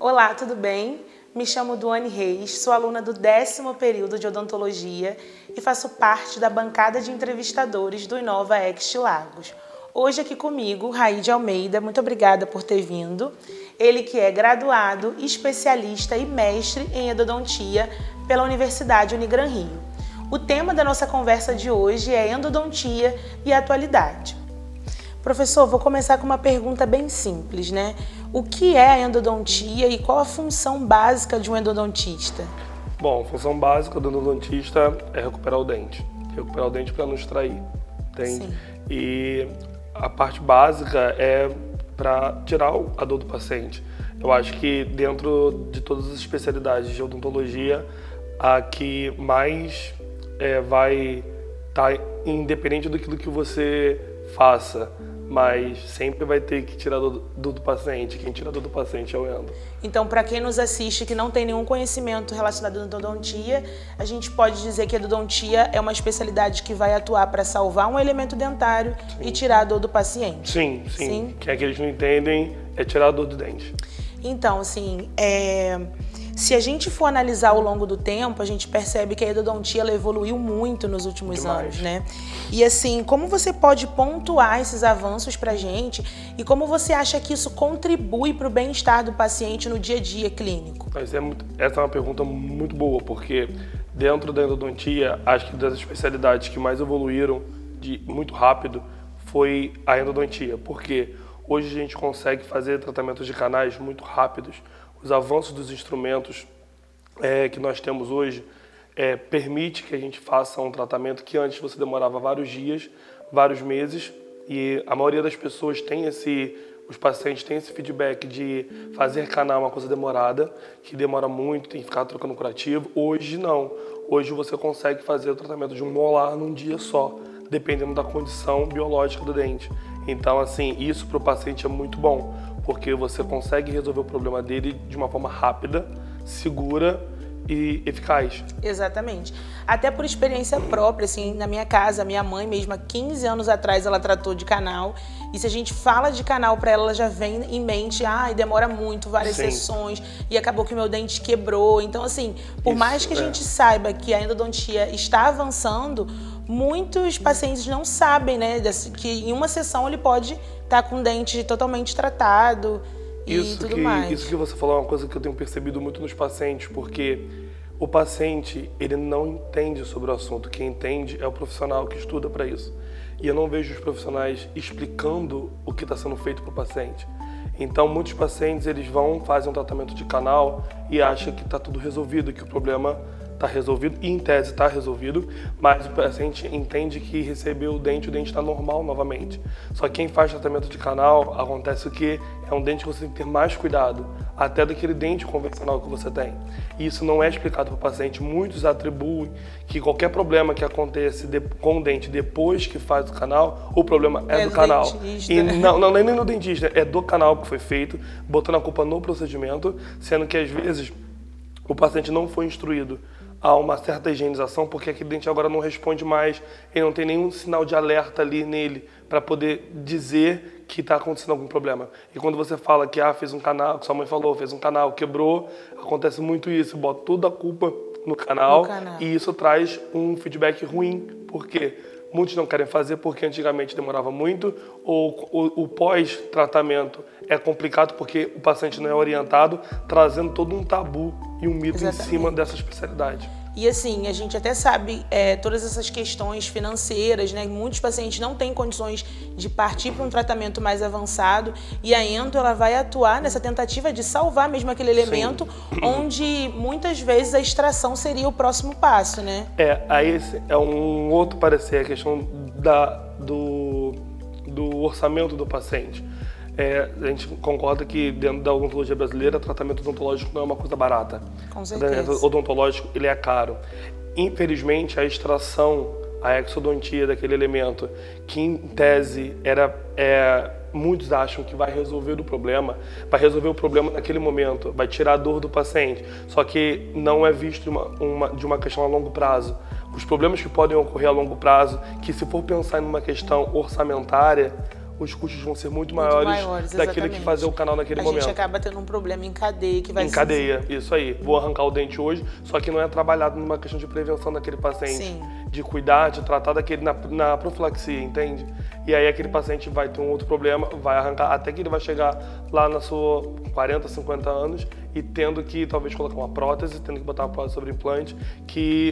Olá, tudo bem? Me chamo Duane Reis, sou aluna do 10º período de odontologia e faço parte da bancada de entrevistadores do Inova Ext Lagos. Hoje aqui comigo, Raí de Almeida, muito obrigada por ter vindo. Ele que é graduado, especialista e mestre em endodontia pela Universidade Unigran Rio. O tema da nossa conversa de hoje é endodontia e atualidade. Professor, vou começar com uma pergunta bem simples, né? O que é a endodontia e qual a função básica de um endodontista? Bom, a função básica do endodontista é recuperar o dente. Recuperar o dente para não extrair, entende? Sim. E a parte básica é para tirar a dor do paciente. Eu acho que dentro de todas as especialidades de odontologia, a que mais vai estar independente daquilo que você faça, mas sempre vai ter que tirar dor do paciente. Quem tira dor do paciente é o endo. Então, para quem nos assiste que não tem nenhum conhecimento relacionado à endodontia, a gente pode dizer que a endodontia é uma especialidade que vai atuar para salvar um elemento dentário e tirar a dor do paciente. Sim. Que é que eles não entendem é tirar a dor do dente. Então, assim, se a gente for analisar ao longo do tempo, a gente percebe que a endodontia ela evoluiu muito nos últimos anos, né? E assim, como você pode pontuar esses avanços pra gente e como você acha que isso contribui para o bem-estar do paciente no dia a dia clínico? Essa é uma pergunta muito boa, porque dentro da endodontia, acho que das especialidades que mais evoluíram muito rápido foi a endodontia, porque hoje a gente consegue fazer tratamentos de canais muito rápidos. Os avanços dos instrumentos que nós temos hoje permite que a gente faça um tratamento que antes você demorava vários dias, vários meses, e a maioria das pessoas os pacientes têm esse feedback de fazer canal uma coisa demorada, que demora muito, tem que ficar trocando curativo. Hoje não. Hoje você consegue fazer o tratamento de um molar num dia só, dependendo da condição biológica do dente. Então, assim, isso para o paciente é muito bom, porque você consegue resolver o problema dele de uma forma rápida, segura e eficaz. Exatamente. Até por experiência própria, assim, na minha casa, minha mãe mesmo, há 15 anos atrás, ela tratou de canal. E se a gente fala de canal para ela já vem em mente, demora muito, várias sessões, e acabou que o meu dente quebrou. Então, assim, por mais que a gente saiba que a endodontia está avançando, muitos pacientes não sabem, né, que em uma sessão ele pode estar com o dente totalmente tratado e tudo mais. Isso que você falou é uma coisa que eu tenho percebido muito nos pacientes, porque o paciente, ele não entende sobre o assunto. Quem entende é o profissional que estuda para isso. E eu não vejo os profissionais explicando o que está sendo feito para o paciente. Então, muitos pacientes, eles fazem um tratamento de canal e acham que está tudo resolvido, que o problema está resolvido, e em tese está resolvido, mas o paciente entende que recebeu o dente está normal novamente. Só que quem faz tratamento de canal, acontece que é um dente que você tem que ter mais cuidado, até daquele dente convencional que você tem. E isso não é explicado para o paciente. Muitos atribuem que qualquer problema que acontece com o dente depois que faz o canal, o problema é do canal. Dentista. E não, nem no dentista, é do canal que foi feito, botando a culpa no procedimento, sendo que às vezes o paciente não foi instruído a uma certa higienização, porque aquele dente agora não responde mais, ele não tem nenhum sinal de alerta ali nele para poder dizer que está acontecendo algum problema. E quando você fala que fez um canal, que sua mãe falou, fez um canal, quebrou, acontece muito isso, bota toda a culpa no canal. E isso traz um feedback ruim, porque muitos não querem fazer porque antigamente demorava muito, ou o pós-tratamento é complicado porque o paciente não é orientado, trazendo todo um tabu e um mito em cima dessa especialidade. E assim, a gente até sabe todas essas questões financeiras, né? Muitos pacientes não têm condições de partir para um tratamento mais avançado e a endo ela vai atuar nessa tentativa de salvar mesmo aquele elemento, onde muitas vezes a extração seria o próximo passo, né? Aí é um outro parecer, a questão do orçamento do paciente. A gente concorda que dentro da odontologia brasileira, tratamento odontológico não é uma coisa barata. Com certeza. O tratamento odontológico, ele é caro. Infelizmente, a extração, a exodontia daquele elemento, que em tese muitos acham que vai resolver o problema naquele momento, vai tirar a dor do paciente, só que não é visto de uma questão a longo prazo. Os problemas que podem ocorrer a longo prazo, que se for pensar em uma questão orçamentária, os custos vão ser muito maiores daquele que fazer o canal naquele momento. A gente acaba tendo um problema em cadeia que vai Em cadeia, isso aí. Vou arrancar o dente hoje, só que não é trabalhado numa questão de prevenção daquele paciente. Sim. De cuidar, de tratar daquele na profilaxia, entende? E aí aquele paciente vai ter um outro problema, vai arrancar, até que ele vai chegar lá na sua 40, 50 anos e tendo que talvez colocar uma prótese, tendo que botar uma prótese sobre implante,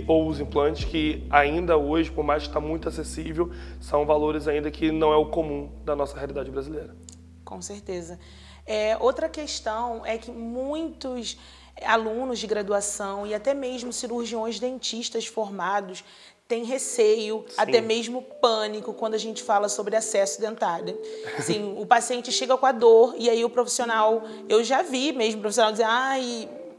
ou os implantes que ainda hoje, por mais que está muito acessível, são valores ainda que não é o comum da nossa realidade brasileira. Com certeza. Outra questão é que muitos alunos de graduação e até mesmo cirurgiões dentistas formados têm receio, Sim. até mesmo pânico quando a gente fala sobre acesso dentário. Sim, o paciente chega com a dor e aí o profissional, eu já vi mesmo o profissional dizer,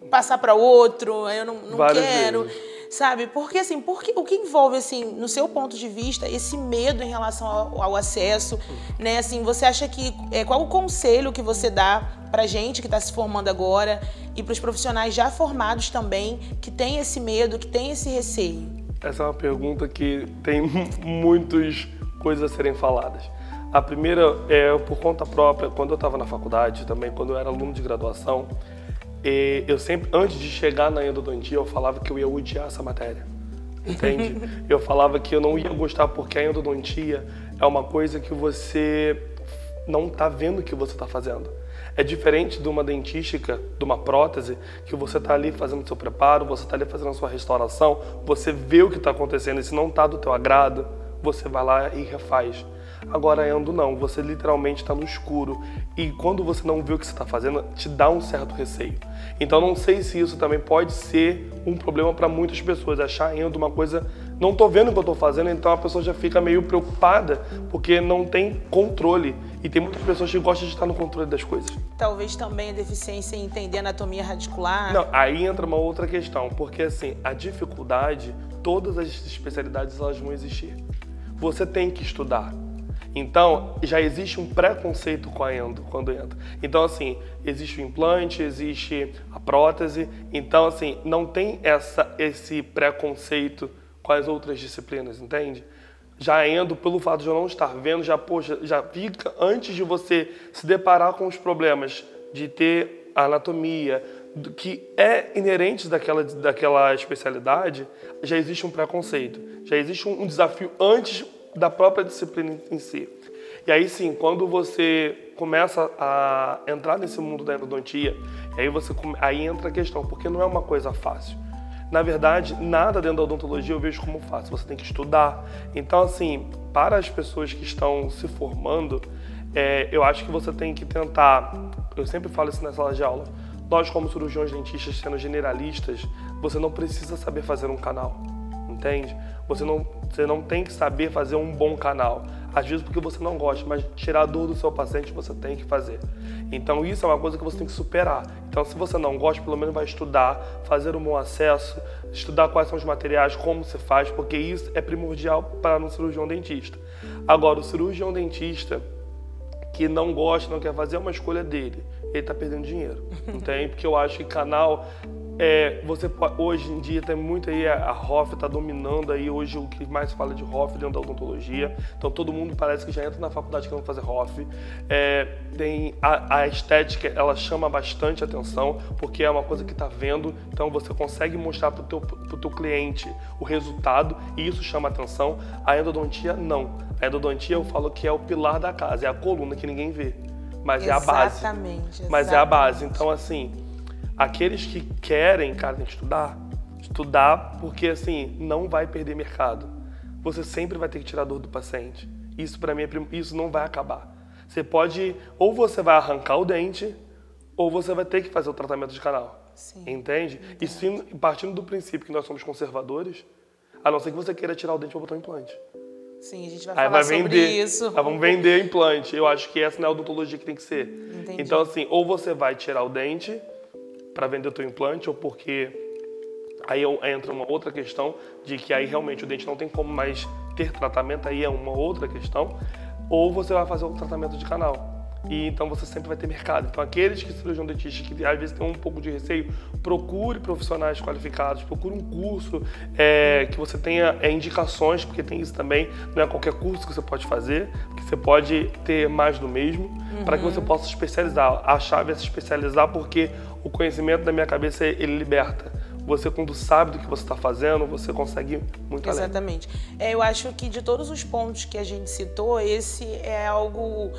passar para outro, eu não quero. Vezes. Sabe? Porque assim, o que envolve, assim, no seu ponto de vista, esse medo em relação ao acesso, né? Assim, você acha que qual o conselho que você dá pra gente que está se formando agora e para os profissionais já formados também que tem esse medo, que tem esse receio? Essa é uma pergunta que tem muitas coisas a serem faladas. A primeira é por conta própria, quando eu estava na faculdade, também quando eu era aluno de graduação, eu sempre, antes de chegar na endodontia, eu falava que eu ia odiar essa matéria, entende? Eu falava que eu não ia gostar porque a endodontia é uma coisa que você não está vendo o que você está fazendo. É diferente de uma dentística, de uma prótese, que você está ali fazendo seu preparo, você está ali fazendo a sua restauração, você vê o que está acontecendo e se não está do teu agrado, você vai lá e refaz. Agora, endo não, você literalmente está no escuro e quando você não vê o que você está fazendo, te dá um certo receio. Então, não sei se isso também pode ser um problema para muitas pessoas, achar endo uma coisa, não estou vendo o que eu estou fazendo, então a pessoa já fica meio preocupada porque não tem controle. E tem muitas pessoas que gostam de estar no controle das coisas. Talvez também a deficiência em entender anatomia radicular. Não, aí entra uma outra questão, porque assim, a dificuldade, todas as especialidades elas vão existir. Você tem que estudar. Então, já existe um preconceito com a endo, quando entra. Então, assim, existe o implante, existe a prótese. Então, assim, não tem esse preconceito com as outras disciplinas, entende? Já endo, pelo fato de eu não estar vendo, já fica, antes de você se deparar com os problemas de ter a anatomia, que é inerente daquela especialidade, já existe um preconceito. Já existe um desafio antes da própria disciplina em si. E aí sim, quando você começa a entrar nesse mundo da endodontia, aí entra a questão, porque não é uma coisa fácil. Na verdade, nada dentro da odontologia eu vejo como fácil, você tem que estudar. Então assim, para as pessoas que estão se formando, eu acho que você tem que tentar, eu sempre falo isso na sala de aula, nós como cirurgiões dentistas sendo generalistas, você não precisa saber fazer um canal. Entende? Você não tem que saber fazer um bom canal. Às vezes porque você não gosta, mas tirar a dor do seu paciente você tem que fazer. Então isso é uma coisa que você tem que superar. Então se você não gosta, pelo menos vai estudar, fazer um bom acesso, estudar quais são os materiais, como se faz, porque isso é primordial para um cirurgião dentista. Agora, o cirurgião dentista que não gosta, não quer fazer, é uma escolha dele. Ele está perdendo dinheiro, entende? Porque eu acho que canal... hoje em dia tem muito aí, a ROF está dominando aí hoje o que mais se fala de ROF dentro da odontologia. Então todo mundo parece que já entra na faculdade querendo fazer ROF. Tem a estética, ela chama bastante atenção, porque é uma coisa que está vendo, então você consegue mostrar para o teu cliente o resultado e isso chama atenção. A endodontia não. A endodontia eu falo que é o pilar da casa, é a coluna que ninguém vê, mas é a base. Exatamente. Mas é a base, então assim... Aqueles que querem, cara, tem que estudar porque assim, não vai perder mercado. Você sempre vai ter que tirar a dor do paciente. Isso para mim, isso não vai acabar. Você pode, ou você vai arrancar o dente, ou você vai ter que fazer o tratamento de canal. Sim. Entende? E sim, partindo do princípio que nós somos conservadores, a não ser que você queira tirar o dente para botar um implante. Sim, a gente vai falar sobre isso. Aí vamos vender implante. Eu acho que essa não é a odontologia que tem que ser. Entendi. Então assim, ou você vai tirar o dente para vender o teu implante, ou porque aí entra uma outra questão de que aí realmente o dente não tem como mais ter tratamento, aí é uma outra questão, ou você vai fazer o tratamento de canal. E então você sempre vai ter mercado. Então aqueles que cirurgião dentista que às vezes tem um pouco de receio, procure profissionais qualificados, procure um curso que você tenha indicações, porque tem isso também, não é qualquer curso que você pode fazer, porque você pode ter mais do mesmo, para que você possa se especializar. A chave é se especializar, porque o conhecimento da minha cabeça, ele liberta. Você, quando sabe do que você está fazendo, você consegue ir muito além. Exatamente. Eu acho que de todos os pontos que a gente citou, esse é algo...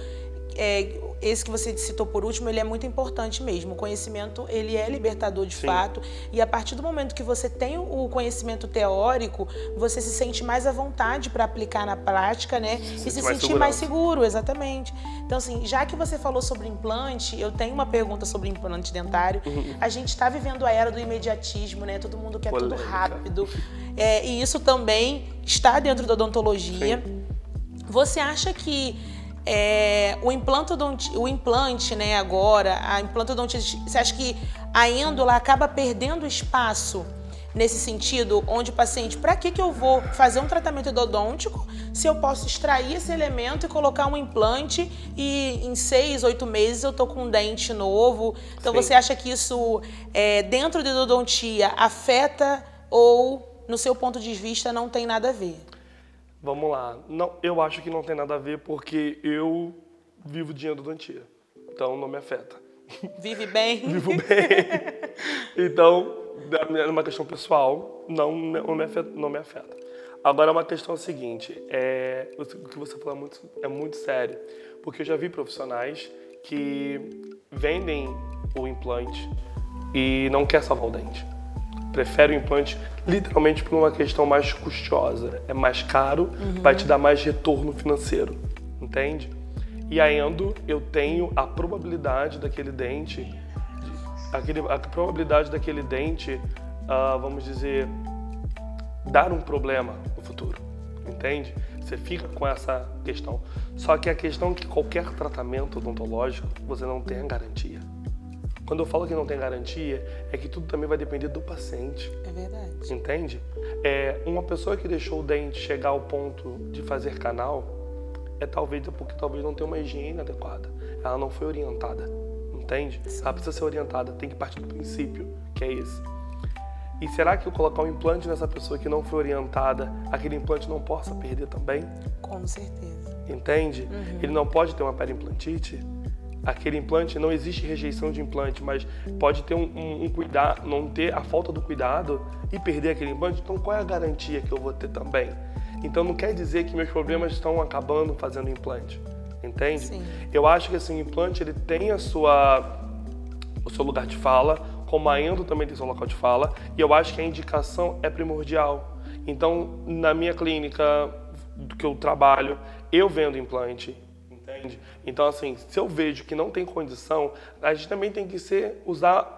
esse que você citou por último, ele é muito importante mesmo. O conhecimento, ele é libertador de fato. E a partir do momento que você tem o conhecimento teórico, você se sente mais à vontade para aplicar na prática, né? E se sentir mais seguro, exatamente. Então, assim, já que você falou sobre implante, eu tenho uma pergunta sobre implante dentário. A gente está vivendo a era do imediatismo, né? Todo mundo quer tudo rápido. E isso também está dentro da odontologia. Sim. Você acha que o implante, né, agora, a implantodontite, você acha que a êndola acaba perdendo espaço nesse sentido, onde o paciente, para que eu vou fazer um tratamento endodôntico se eu posso extrair esse elemento e colocar um implante e em 6, 8 meses eu tô com um dente novo? Então você acha que isso, dentro da endodontia, afeta ou, no seu ponto de vista, não tem nada a ver? Vamos lá. Não, eu acho que não tem nada a ver porque eu vivo de endodontia. Então não me afeta. Vive bem? Vivo bem. Então, é uma questão pessoal, não me afeta. Agora, uma questão seguinte, o que você falou é muito sério. Porque eu já vi profissionais que vendem o implante e não quer salvar o dente. Prefere o implante literalmente por uma questão mais custosa. É mais caro, vai te dar mais retorno financeiro, entende? E a endo, eu tenho a probabilidade daquele dente, vamos dizer, dar um problema no futuro, entende? Você fica com essa questão. Só que a questão é que qualquer tratamento odontológico, você não tem a garantia. Quando eu falo que não tem garantia, é que tudo também vai depender do paciente. É verdade. Entende? Uma pessoa que deixou o dente chegar ao ponto de fazer canal, porque talvez não tenha uma higiene adequada. Ela não foi orientada, entende? Sim. Ela precisa ser orientada, tem que partir do princípio, que é esse. E será que eu colocar um implante nessa pessoa que não foi orientada, aquele implante não possa perder também? Com certeza. Entende? Ele não pode ter uma periimplantite? Aquele implante, não existe rejeição de implante, mas pode ter um cuidado, não ter a falta do cuidado e perder aquele implante. Então, qual é a garantia que eu vou ter também? Então, não quer dizer que meus problemas estão acabando fazendo implante, entende? Sim. Eu acho que assim, o implante ele tem o seu lugar de fala, como a endo também tem seu local de fala, e eu acho que a indicação é primordial. Então, na minha clínica que eu trabalho, eu vendo implante. Entende? Então, assim, se eu vejo que não tem condição, a gente também tem que usar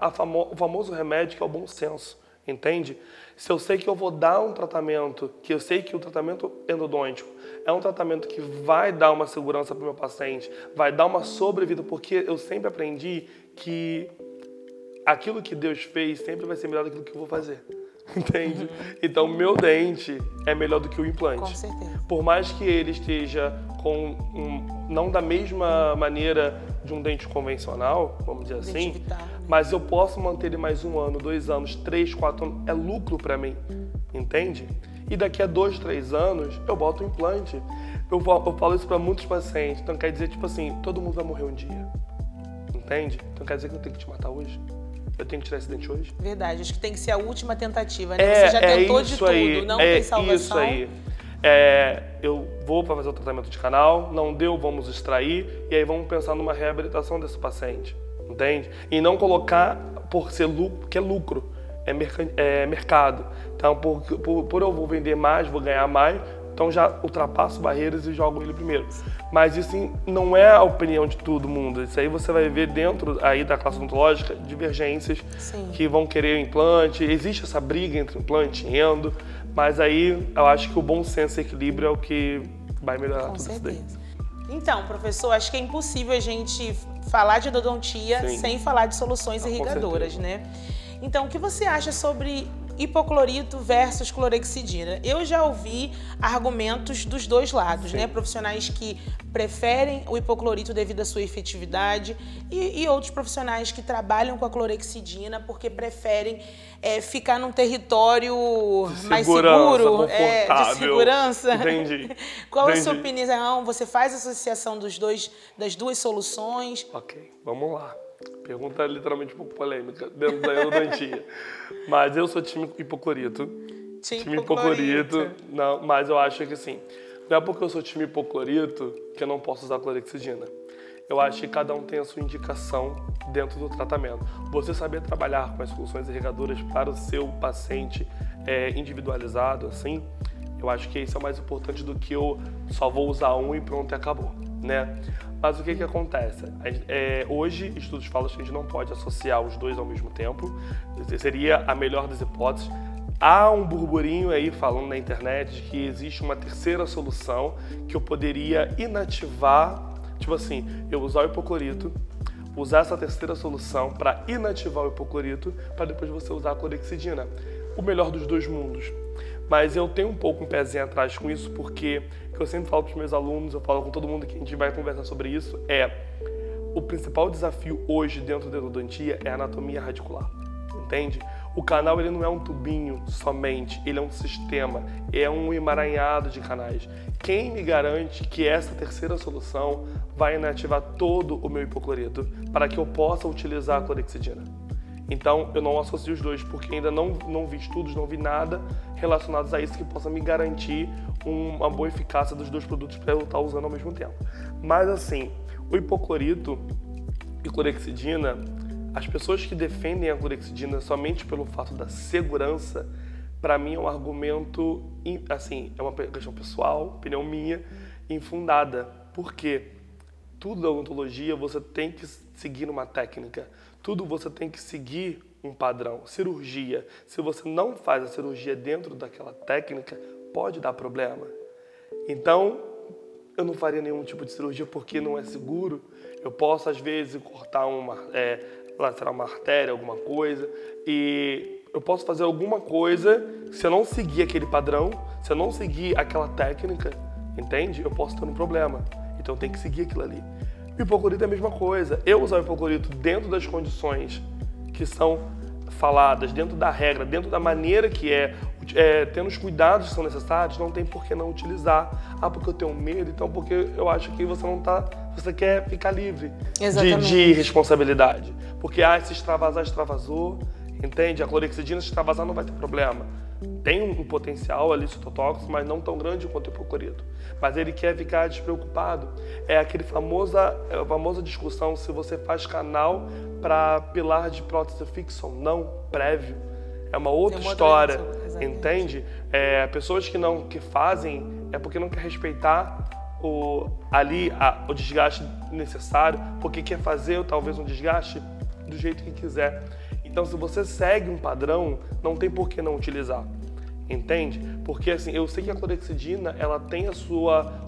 o famoso remédio, que é o bom senso, entende? Se eu sei que eu vou dar um tratamento, que eu sei que o tratamento endodôntico é um tratamento que vai dar uma segurança para o meu paciente, vai dar uma sobrevida, porque eu sempre aprendi que aquilo que Deus fez sempre vai ser melhor do que eu vou fazer. Entende? Então, meu dente é melhor do que o implante. Com certeza. Por mais que ele esteja não da mesma maneira de um dente convencional, vamos dizer assim, vital, né? Mas eu posso manter ele mais 1 ano, 2 anos, 3, 4 anos, é lucro para mim, entende? E daqui a 2, 3 anos, eu boto o implante. Eu falo isso para muitos pacientes, então quer dizer, tipo assim, todo mundo vai morrer um dia, entende? Então quer dizer que eu tenho que te matar hoje? Eu tenho que tirar esse dente hoje? Verdade, acho que tem que ser a última tentativa, né? Você já tentou de tudo, não tem salvação. Isso aí. Eu vou para fazer o tratamento de canal, não deu, vamos extrair, e aí vamos pensar numa reabilitação desse paciente, entende? E não colocar por ser lucro, que é lucro, é mercado. Então, por eu vou vender mais, vou ganhar mais, então já ultrapasso barreiras e jogo ele primeiro. Mas isso não é a opinião de todo mundo. Isso aí você vai ver dentro aí da classe odontológica divergências. Sim. Que vão querer o implante. Existe essa briga entre implante e endo, mas aí eu acho que o bom senso e equilíbrio é o que vai melhorar tudo isso daí. Então, professor, acho que é impossível a gente falar de endodontia sem falar de soluções irrigadoras, né? Então, o que você acha sobre hipoclorito versus clorexidina. Eu já ouvi argumentos dos dois lados, né? Profissionais que preferem o hipoclorito devido à sua efetividade e outros profissionais que trabalham com a clorexidina porque preferem ficar num território mais seguro, de segurança. Entendi. Qual a sua opinião? Você faz associação das duas soluções? Ok, vamos lá. Pergunta literalmente um pouco polêmica dentro da endodontia. Mas eu sou time hipoclorito. Time hipoclorito. Não, mas eu acho que assim, não é porque eu sou time hipoclorito que eu não posso usar clorexidina. Eu acho que cada um tem a sua indicação dentro do tratamento. Você saber trabalhar com as soluções irrigadoras para o seu paciente individualizado, assim, eu acho que isso é mais importante do que eu só vou usar um e pronto e acabou, né? Mas o que acontece? Hoje, estudos falam que a gente não pode associar os dois ao mesmo tempo. Seria a melhor das hipóteses. Há um burburinho aí falando na internet de que existe uma terceira solução que eu poderia inativar, tipo assim, eu usar o hipoclorito, usar essa terceira solução para inativar o hipoclorito, para depois você usar a clorexidina. O melhor dos dois mundos. Mas eu tenho um pouco um pezinho atrás com isso, porque eu sempre falo para os meus alunos, eu falo com todo mundo que a gente vai conversar sobre isso, o principal desafio hoje dentro da endodontia é a anatomia radicular, entende? O canal ele não é um tubinho somente, ele é um sistema, é um emaranhado de canais. Quem me garante que essa terceira solução vai inativar todo o meu hipoclorito para que eu possa utilizar a clorexidina? Então, eu não associo os dois, porque ainda não vi estudos, não vi nada relacionados a isso que possa me garantir uma boa eficácia dos dois produtos para eu estar usando ao mesmo tempo. Mas, assim, o hipoclorito e clorexidina, as pessoas que defendem a clorexidina somente pelo fato da segurança, para mim é um argumento, assim, é uma questão pessoal, opinião minha, infundada. Por quê? Tudo da odontologia você tem que seguir uma técnica. Tudo você tem que seguir um padrão. Cirurgia, se você não faz a cirurgia dentro daquela técnica, pode dar problema. Então, eu não faria nenhum tipo de cirurgia porque não é seguro. Eu posso, às vezes, cortar lacerar uma artéria, alguma coisa, e eu posso fazer alguma coisa, se eu não seguir aquele padrão, se eu não seguir aquela técnica, entende? Eu posso ter um problema. Então, tem que seguir aquilo ali. O hipoclorito é a mesma coisa. Eu usar o hipoclorito dentro das condições que são faladas, dentro da regra, dentro da maneira que tendo os cuidados que são necessários, não tem por que não utilizar. Ah, porque eu tenho medo, então porque eu acho que você quer ficar livre de responsabilidade. Porque, se extravasar, extravasou, entende? A clorexidina, se extravasar, não vai ter problema. Tem um potencial ali citotóxico, mas não tão grande quanto o hipoclorito. Mas ele quer ficar despreocupado. É a famosa discussão se você faz canal para pilar de prótese fixa ou não, prévio. É uma outra história, entende? Pessoas que fazem é porque não quer respeitar o desgaste necessário, porque quer fazer talvez um desgaste do jeito que quiser. Então, se você segue um padrão, não tem por que não utilizar, entende? Porque, assim, eu sei que a clorexidina, ela tem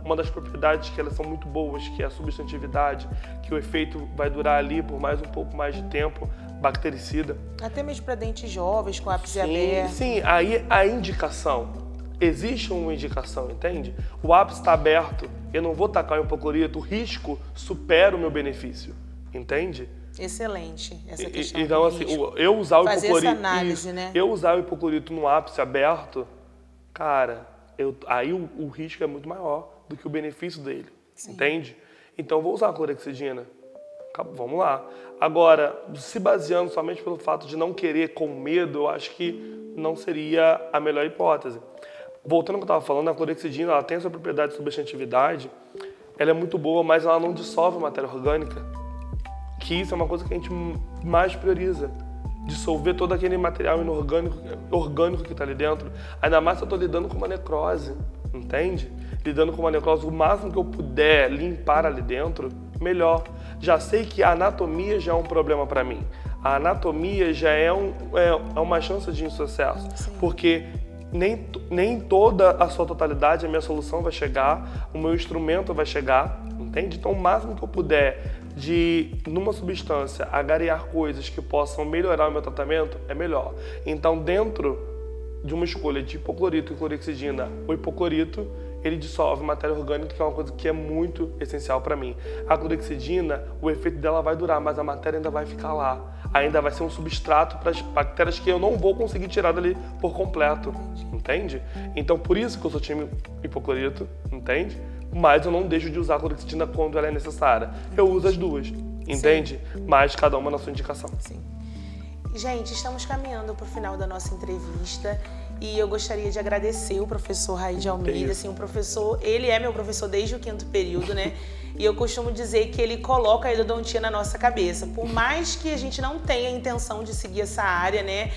uma das propriedades que elas são muito boas, que é a substantividade, que o efeito vai durar ali por um pouco mais de tempo, bactericida. Até mesmo para dentes jovens, com ápice aberto. Sim, aí a indicação, existe uma indicação, entende? O ápice está aberto, eu não vou tacar o hipoclorito, o risco supera o meu benefício, entende? Excelente essa questão. Então, assim, eu usar o hipoclorito, essa análise, né? Eu usar o hipoclorito no ápice aberto, cara, aí o risco é muito maior do que o benefício dele, entende? Então, eu vou usar a clorexidina. Vamos lá. Agora, se baseando somente pelo fato de não querer com medo, eu acho que não seria a melhor hipótese. Voltando ao que eu estava falando, a clorexidina, ela tem a sua propriedade de substantividade, ela é muito boa, mas ela não dissolve matéria orgânica. Que isso é uma coisa que a gente mais prioriza. Dissolver todo aquele material orgânico que está ali dentro. Ainda mais se eu estou lidando com uma necrose, entende? Lidando com uma necrose, o máximo que eu puder limpar ali dentro, melhor. Já sei que a anatomia já é um problema para mim. A anatomia já é uma chance de insucesso. Sim. Porque nem toda a sua totalidade, a minha solução vai chegar, o meu instrumento vai chegar, entende? Então, o máximo que eu puder numa substância, agregar coisas que possam melhorar o meu tratamento, é melhor. Então, dentro de uma escolha de hipoclorito e clorexidina, o hipoclorito, ele dissolve matéria orgânica, que é uma coisa que é muito essencial para mim. A clorexidina, o efeito dela vai durar, mas a matéria ainda vai ficar lá. Ainda vai ser um substrato para as bactérias que eu não vou conseguir tirar dali por completo, entende? Então, por isso que eu sou time hipoclorito, entende? Mas eu não deixo de usar a clorexidina quando ela é necessária. Eu uso as duas, entende? Sim. Mas cada uma na sua indicação. Sim. Gente, estamos caminhando para o final da nossa entrevista e eu gostaria de agradecer o professor Raí de Almeida. Assim, o professor, ele é meu professor desde o 5º período, né? E eu costumo dizer que ele coloca a endodontia na nossa cabeça. Por mais que a gente não tenha intenção de seguir essa área, né?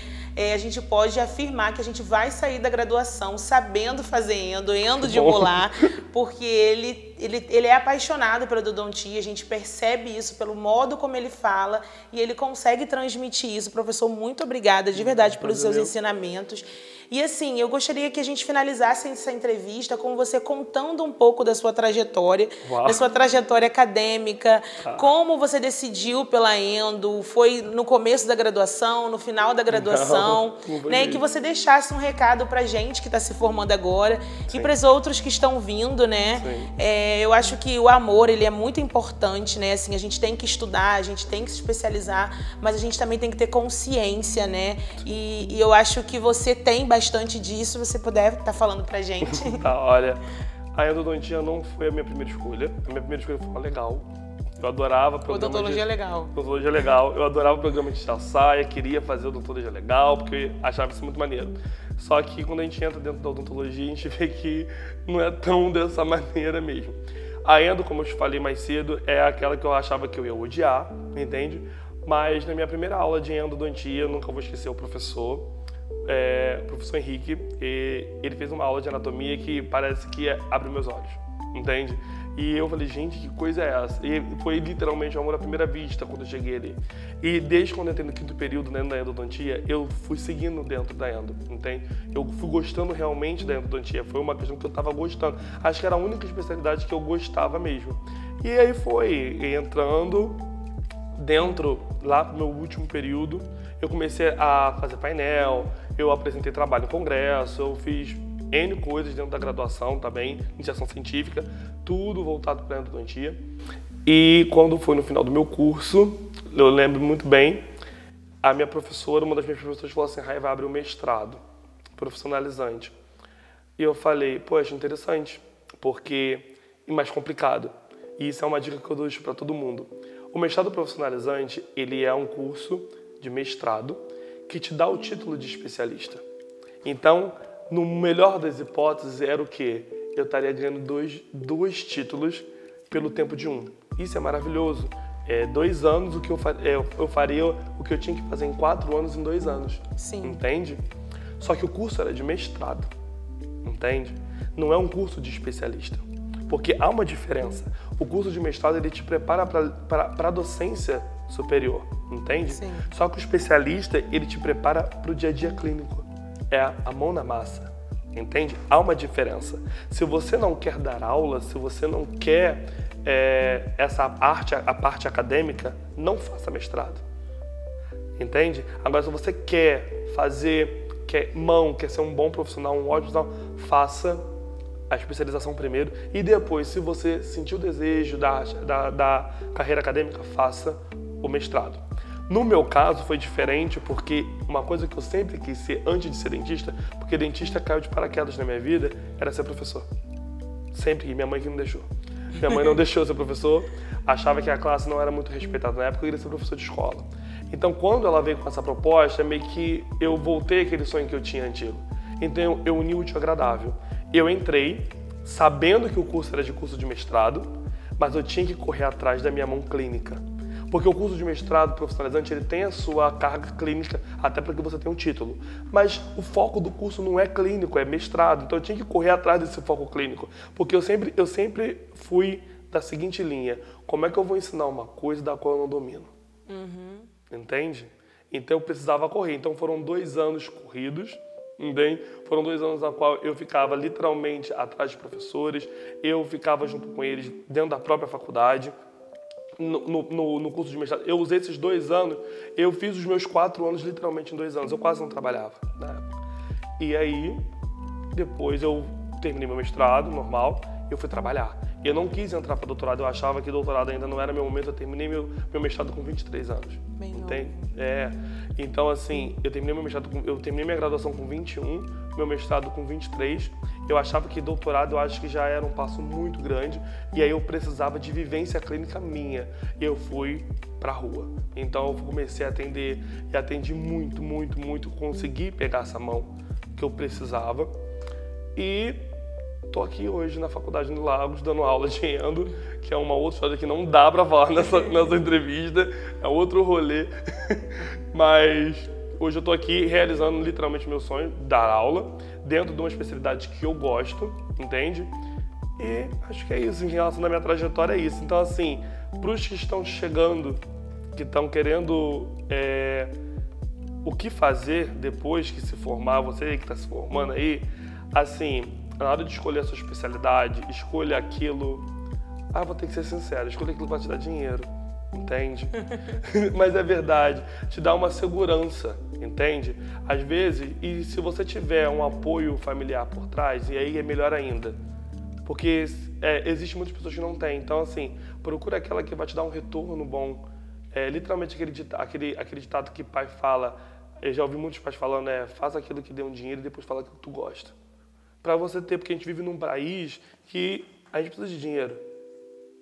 A gente pode afirmar que a gente vai sair da graduação sabendo fazer endo de molar, porque ele é apaixonado pela endodontia, a gente percebe isso pelo modo como ele fala e ele consegue transmitir isso. Professor, muito obrigada de verdade pelos seus ensinamentos. E assim, eu gostaria que a gente finalizasse essa entrevista com você contando um pouco da sua trajetória, da sua trajetória acadêmica, como você decidiu pela endo, foi no começo da graduação, no final da graduação, né? E que você deixasse um recado pra gente que está se formando agora e para os outros que estão vindo, né? Eu acho que o amor, ele é muito importante, né? Assim, a gente tem que estudar, a gente tem que se especializar, mas a gente também tem que ter consciência, né? E eu acho que você tem bastante disso, você puder estar falando pra gente. Olha, a endodontia não foi a minha primeira escolha. A minha primeira escolha foi uma legal. Eu adorava programa odontologia legal. Odontologia legal. Eu adorava o programa de saia, queria fazer odontologia legal, porque eu achava isso muito maneiro. Só que quando a gente entra dentro da odontologia, a gente vê que não é tão dessa maneira mesmo. A endo, como eu te falei mais cedo, é aquela que eu achava que eu ia odiar, entende? Mas na minha primeira aula de endodontia, eu nunca vou esquecer o professor Henrique, ele fez uma aula de anatomia que parece que abre meus olhos, entende? E eu falei, gente, que coisa é essa? E foi literalmente o amor à primeira vista quando eu cheguei ali. E desde quando eu entrei no 5º período, né, da endodontia, eu fui seguindo dentro da endo, entende? Eu fui gostando realmente da endodontia, foi uma questão que eu estava gostando. Acho que era a única especialidade que eu gostava mesmo. E aí foi entrando dentro, lá no meu último período, eu comecei a fazer painel, eu apresentei trabalho no congresso, eu fiz N coisas dentro da graduação também, iniciação científica, tudo voltado para a endodontia. E quando foi no final do meu curso, eu lembro muito bem, a minha professora, uma das minhas professoras falou assim, Raí, vai abrir o mestrado profissionalizante. E eu falei, poxa, interessante, porque é mais complicado. E isso é uma dica que eu dou para todo mundo. O mestrado profissionalizante, ele é um curso de mestrado que te dá o título de especialista. Então, no melhor das hipóteses, era o quê? Eu estaria ganhando dois títulos pelo tempo de um. Isso é maravilhoso. 2 anos, o que eu faria o que eu tinha que fazer em 4 anos, em 2 anos. Sim. Entende? Só que o curso era de mestrado. Entende? Não é um curso de especialista. Porque há uma diferença. O curso de mestrado, ele te prepara para a docência superior, entende? Sim. Só que o especialista, ele te prepara para o dia a dia clínico. É a mão na massa, entende? Há uma diferença. Se você não quer dar aula, se você não quer a parte acadêmica, não faça mestrado, entende? Agora, se você quer fazer, quer ser um bom profissional, um ótimo profissional, faça a especialização primeiro e depois, se você sentir o desejo da carreira acadêmica, faça o mestrado. No meu caso foi diferente porque uma coisa que eu sempre quis ser antes de ser dentista, porque dentista caiu de paraquedas na minha vida, era ser professor. Sempre que minha mãe que não deixou. Minha mãe não deixou ser professor, achava que a classe não era muito respeitada na época, eu queria ser professor de escola. Então quando ela veio com essa proposta, meio que eu voltei àquele sonho que eu tinha antigo. Então eu uni o útil ao agradável. Eu entrei sabendo que o curso era de curso de mestrado, mas eu tinha que correr atrás da minha mão clínica. Porque o curso de mestrado profissionalizante, ele tem a sua carga clínica, até para que você tenha um título. Mas o foco do curso não é clínico, é mestrado. Então eu tinha que correr atrás desse foco clínico. Porque eu sempre fui da seguinte linha: como é que eu vou ensinar uma coisa da qual eu não domino? Entende? Então eu precisava correr. Então foram 2 anos corridos. Entende? Foram 2 anos na qual eu ficava literalmente atrás de professores, eu ficava junto com eles dentro da própria faculdade, no curso de mestrado. Eu usei esses 2 anos, eu fiz os meus 4 anos literalmente em 2 anos, eu quase não trabalhava na época. E aí, depois eu terminei meu mestrado, normal, e eu fui trabalhar. E eu não quis entrar para doutorado, eu achava que doutorado ainda não era meu momento, eu terminei meu mestrado com 23 anos. Bem entende? Então assim, eu terminei minha graduação com 21, meu mestrado com 23. Eu achava que doutorado, eu acho que já era um passo muito grande, e aí eu precisava de vivência clínica minha. E eu fui pra rua. Então eu comecei a atender, e atendi muito, consegui pegar essa mão que eu precisava. E tô aqui hoje na Faculdade de Lagos, dando aula de endo, que é uma outra história que não dá pra falar nessa entrevista, é outro rolê. Mas hoje eu tô aqui realizando literalmente meu sonho, dar aula, dentro de uma especialidade que eu gosto, entende? E acho que é isso, em relação à minha trajetória é isso. Então assim, pros que estão chegando, que estão querendo o que fazer depois que se formar, você que está se formando aí, assim, na hora de escolher a sua especialidade, escolha aquilo... vou ter que ser sincero, escolha aquilo que vai te dar dinheiro, entende? Mas é verdade, te dá uma segurança, entende? Às vezes, e se você tiver um apoio familiar por trás, e aí é melhor ainda. Porque existem muitas pessoas que não têm, então assim, procura aquela que vai te dar um retorno bom. Literalmente aquele ditado que pai fala, eu já ouvi muitos pais falando, faz aquilo que dê um dinheiro e depois fala aquilo que tu gosta. Pra você ter, porque a gente vive num país que a gente precisa de dinheiro.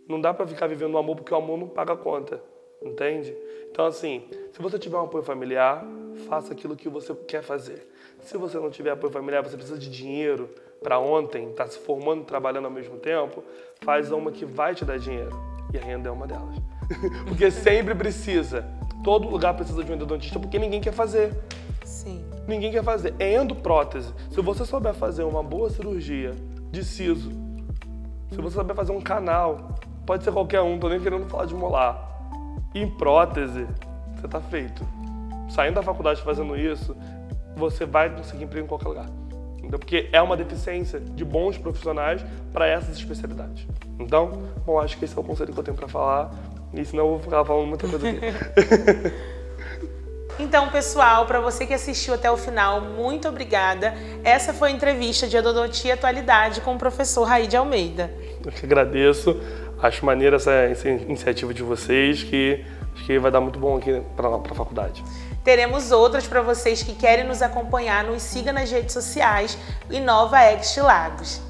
Não dá pra ficar vivendo no amor, porque o amor não paga a conta, entende? Então assim, se você tiver um apoio familiar, faça aquilo que você quer fazer. Se você não tiver apoio familiar, você precisa de dinheiro pra ontem, tá se formando e trabalhando ao mesmo tempo, faz uma que vai te dar dinheiro. E a renda é uma delas. Porque sempre precisa. Todo lugar precisa de um endodontista, porque ninguém quer fazer. Sim. Ninguém quer fazer. É endoprótese. Se você souber fazer uma boa cirurgia de siso, se você souber fazer um canal, pode ser qualquer um, tô nem querendo falar de molar. Em prótese, você tá feito. Saindo da faculdade fazendo isso, você vai conseguir emprego em qualquer lugar. Então, porque é uma deficiência de bons profissionais para essas especialidades. Então, bom, acho que esse é o conselho que eu tenho para falar. E senão eu vou ficar falando muita coisa aqui. Então, pessoal, para você que assistiu até o final, muito obrigada. Essa foi a entrevista de Endodontia e Atualidade com o professor Raí de Almeida. Eu que agradeço. Acho maneira essa iniciativa de vocês, que acho que vai dar muito bom aqui para a faculdade. Teremos outras para vocês que querem nos acompanhar. Nos siga nas redes sociais, Inova Ext Lagos.